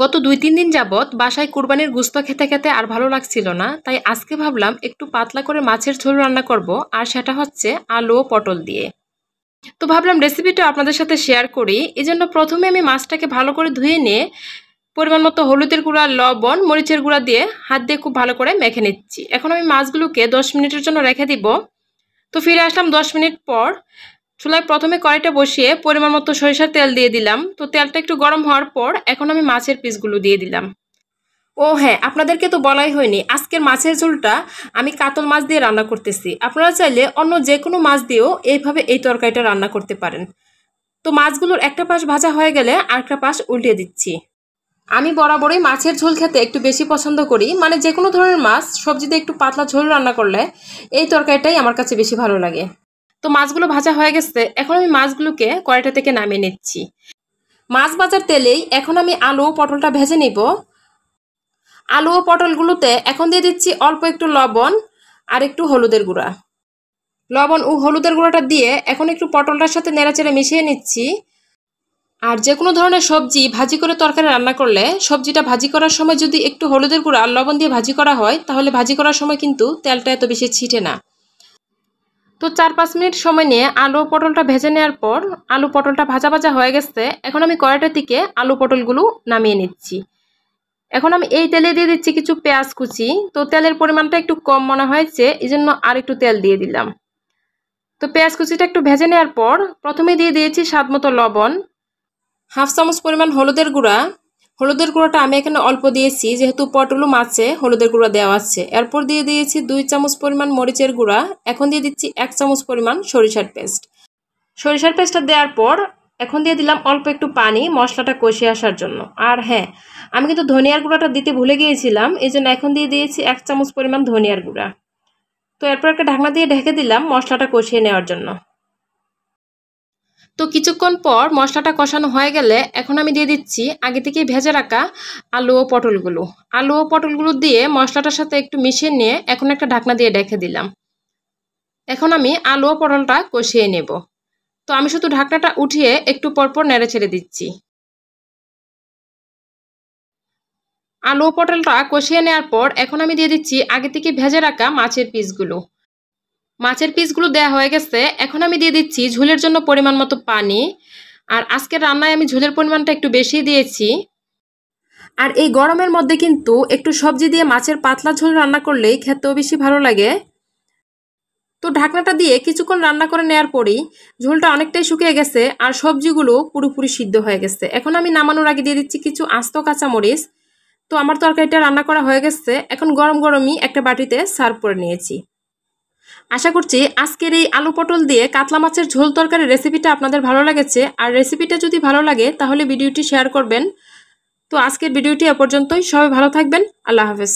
গত ২-৩ দিন যাবৎ বাসায় কুরবানির গোশত খেতে খেতে আর ভালো লাগছিল না, তাই আজকে ভাবলাম একটু পাতলা করে মাছের ঝোল রান্না করব, আর সেটা হচ্ছে আলু ও পটল দিয়ে। তো ভাবলাম রেসিপিটা আপনাদের সাথে শেয়ার করি। এজন্য প্রথমে আমি মাছটাকে ভালো করে ধুয়ে নিয়ে পরিমাণ মতো হলুদের গুঁড়া, লবণ, মরিচের গুঁড়া দিয়ে হাত দিয়ে খুব ভালো করে মেখে নিচ্ছি। এখন আমি মাছগুলোকে 10 মিনিটের জন্য রেখে দিব। তো ফিরে আসলাম 10 মিনিট পর। চুলায় প্রথমে কড়াইটা বসিয়ে পরিমাণ মতো সরিষার তেল দিয়ে দিলাম। তো তেলটা একটু গরম হওয়ার পর এখন আমি মাছের পিসগুলো দিয়ে দিলাম। ও হ্যাঁ, আপনাদেরকে তো বলাই হয়নি, আজকের মাছের ঝোলটা আমি কাতল মাছ দিয়ে রান্না করতেছি। আপনারা চাইলে অন্য যে কোনো মাছ দিয়েও এইভাবে এই তরকারিটা রান্না করতে পারেন। তো মাছগুলোর একটা পাশ ভাজা হয়ে গেলে আরেকটা পাশ উল্টে দিচ্ছি। আমি বরাবরই মাছের ঝোল খেতে একটু বেশি পছন্দ করি, মানে যে কোনো ধরনের মাছ সবজিতে একটু পাতলা ঝোল রান্না করলে এই তরকারিটাই আমার কাছে বেশি ভালো লাগে। তো মাছগুলো ভাজা হয়ে গেছে, এখন আমি মাছগুলোকে কড়াইটা থেকে নামিয়ে নিচ্ছি। মাছ ভাজার তেলেই এখন আমি আলু ও পটলটা ভেজে নিব। আলু ও পটলগুলোতে এখন দিয়ে দিচ্ছি অল্প একটু লবণ আর একটু হলুদের গুঁড়া। লবণ ও হলুদের গুঁড়াটা দিয়ে এখন একটু পটলটার সাথে নেড়াচেড়ে মিশিয়ে নিচ্ছি। আর যে কোনো ধরনের সবজি ভাজি করে তরকারি রান্না করলে সবজিটা ভাজি করার সময় যদি একটু হলুদের গুঁড়া আর লবণ দিয়ে ভাজি করা হয়, তাহলে ভাজি করার সময় কিন্তু তেলটা এত বেশি ছিটে না। তো 4-5 মিনিট সময় নিয়ে আলু পটলটা ভেজে নেওয়ার পর আলু পটলটা ভাজা ভাজা হয়ে গেছে। এখন আমি কড়াইটা থেকে আলু পটলগুলো নামিয়ে নিচ্ছি। এখন আমি এই তেলে দিয়ে দিচ্ছি কিছু পেঁয়াজ কুচি। তো তেলের পরিমাণটা একটু কম মনে হয়েছে, এই জন্য আর একটু তেল দিয়ে দিলাম। তো পেঁয়াজ কুচিটা একটু ভেজে নেওয়ার পর প্রথমে দিয়ে দিয়েছি স্বাদ মতো লবণ, হাফ চামচ পরিমাণ হলুদের গুঁড়া। হলুদের গুঁড়োটা আমি এখানে অল্প দিয়েছি, যেহেতু পটল মাছে হলুদের গুঁড়া দেওয়া আছে। এরপর দিয়ে দিয়েছি 2 চামচ পরিমাণ মরিচের গুঁড়া। এখন দিয়ে দিচ্ছি 1 চামচ পরিমাণ সরিষার পেস্ট। সরিষার পেস্টটা দেওয়ার পর এখন দিয়ে দিলাম অল্প একটু পানি মশলাটা কষিয়ে আসার জন্য। আর হ্যাঁ, আমি কিন্তু ধনিয়ার গুঁড়াটা দিতে ভুলে গিয়েছিলাম, এই জন্য এখন দিয়ে দিয়েছি 1 চামচ পরিমাণ ধনিয়ার গুঁড়া। তো এরপর একটা ঢাকনা দিয়ে ঢেকে দিলাম মশলাটা কষিয়ে নেওয়ার জন্য। তো কিছুক্ষণ পর মশলাটা কষানো হয়ে গেলে এখন আমি দিয়ে দিচ্ছি আগে থেকে ভেজে রাখা আলু ও পটলগুলো। আলু ও পটলগুলো দিয়ে মশলাটার সাথে একটু মিশিয়ে নিয়ে এখন একটা ঢাকনা দিয়ে ঢেকে দিলাম। এখন আমি আলু ও পটলটা কষিয়ে নেব। তো আমি শুধু ঢাকনাটা উঠিয়ে একটু পরপর নেড়ে ছেড়ে দিচ্ছি। আলু ও পটলটা কষিয়ে নেওয়ার পর এখন আমি দিয়ে দিচ্ছি আগে থেকে ভেজে রাখা মাছের পিসগুলো। মাছের পিসগুলো দেওয়া হয়ে গেছে, এখন আমি দিয়ে দিচ্ছি ঝোলের জন্য পরিমাণ মতো পানি। আর আজকের রান্নায় আমি ঝোলের পরিমাণটা একটু বেশি দিয়েছি। আর এই গরমের মধ্যে কিন্তু একটু সবজি দিয়ে মাছের পাতলা ঝোল রান্না করলেই খেতেও বেশি ভালো লাগে। তো ঢাকনাটা দিয়ে কিছুক্ষণ রান্না করে নেওয়ার পরই ঝোলটা অনেকটাই শুকিয়ে গেছে আর সবজিগুলো পুরোপুরি সিদ্ধ হয়ে গেছে। এখন আমি নামানোর আগে দিয়ে দিচ্ছি কিছু আস্ত কাঁচামরিচ। তো আমার তরকারিটা রান্না করা হয়ে গেছে, এখন গরম গরমই একটা বাটিতে সার্ভ করে নিয়েছি। আশা করছি আজকের এই আলু পটল দিয়ে কাতলা মাছের ঝোল তরকারির রেসিপিটা আপনাদের ভালো লেগেছে। আর রেসিপিটা যদি ভালো লাগে তাহলে ভিডিওটি শেয়ার করবেন। তো আজকের ভিডিওটি এ পর্যন্তই। সবাই ভালো থাকবেন। আল্লাহ হাফেজ।